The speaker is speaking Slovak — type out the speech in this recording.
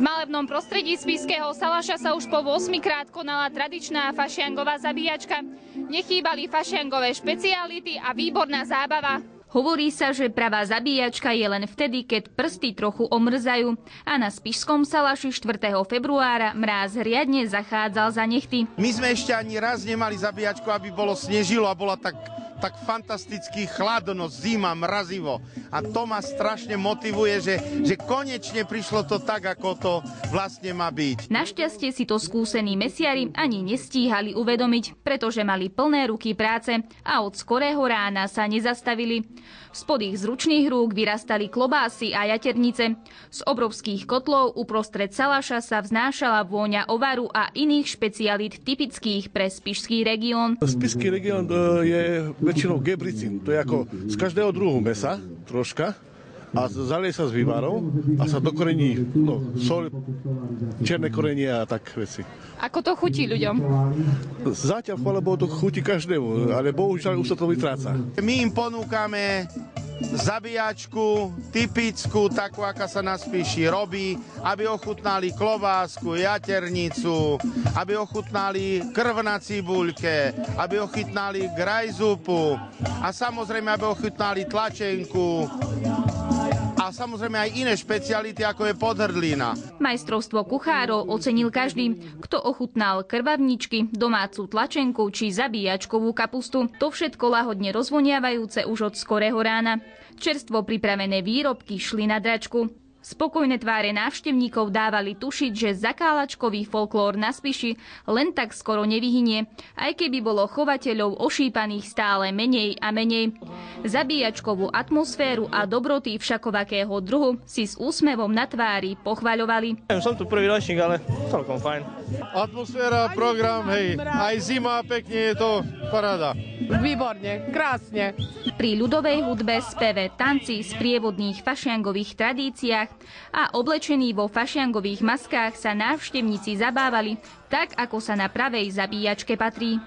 malebnom prostredí spišského Salaša sa už po 8-krát konala tradičná fašiangová zabíjačka. Nechýbali fašiangové špeciality a výborná zábava. Hovorí sa, že pravá zabíjačka je len vtedy, keď prsty trochu omrzajú. A na spišskom Salaši 4. februára mráz riadne zachádzal za nechty. My sme ešte ani raz nemali zabíjačku, aby bolo snežilo a bola tak fantasticky chladno, zima, mrazivo. A to ma strašne motivuje, že konečne prišlo to tak, ako to vlastne má byť. Našťastie si to skúsení mesiari ani nestíhali uvedomiť, pretože mali plné ruky práce a od skorého rána sa nezastavili. Spod ich zručných rúk vyrastali klobásy a jaternice. Z obrovských kotlov uprostred Salaša sa vznášala vôňa ovaru a iných špecialít typických pre spišský región. Spišský región je väčšinou gebricín. To je ako z každého druhu mesa troška a zalie sa s vývarou a sa dokorení sol, čierne korenie a tak veci. Ako to chutí ľuďom? Zatiaľ, chvála Bohu, to chutí každému, ale bohužiaľ už sa to vytráca. My im ponúkame zabíjačku typickú, takú, aká sa na Spiši robí, aby ochutnali klobásku, jaternicu, aby ochutnali krv na cibuľke, aby ochutnali grajzupu a samozrejme, aby ochutnali tlačenku a samozrejme aj iné špeciality, ako je podhrdlina. Majstrovstvo kuchárov ocenil každý, kto ochutnal krvavničky, domácu tlačenku či zabíjačkovú kapustu. To všetko lahodne rozvoniavajúce už od skorého rána. Čerstvo pripravené výrobky šli na dračku. Spokojné tváre návštevníkov dávali tušiť, že zakálačkový folklór na Spiši len tak skoro nevyhynie, aj keby bolo chovateľov ošípaných stále menej a menej. Zabíjačkovú atmosféru a dobroty všakovakého druhu si s úsmevom na tvári pochvaľovali. Som tu prvý ročník, ale celkom fajn. Atmosféra, program, hej, aj zima, pekne je to paráda. Výborne, krásne. Pri ľudovej hudbe, speve, tanci, sprievodných fašiangových tradíciách a oblečení vo fašiangových maskách sa návštevníci zabávali tak, ako sa na pravej zabíjačke patrí.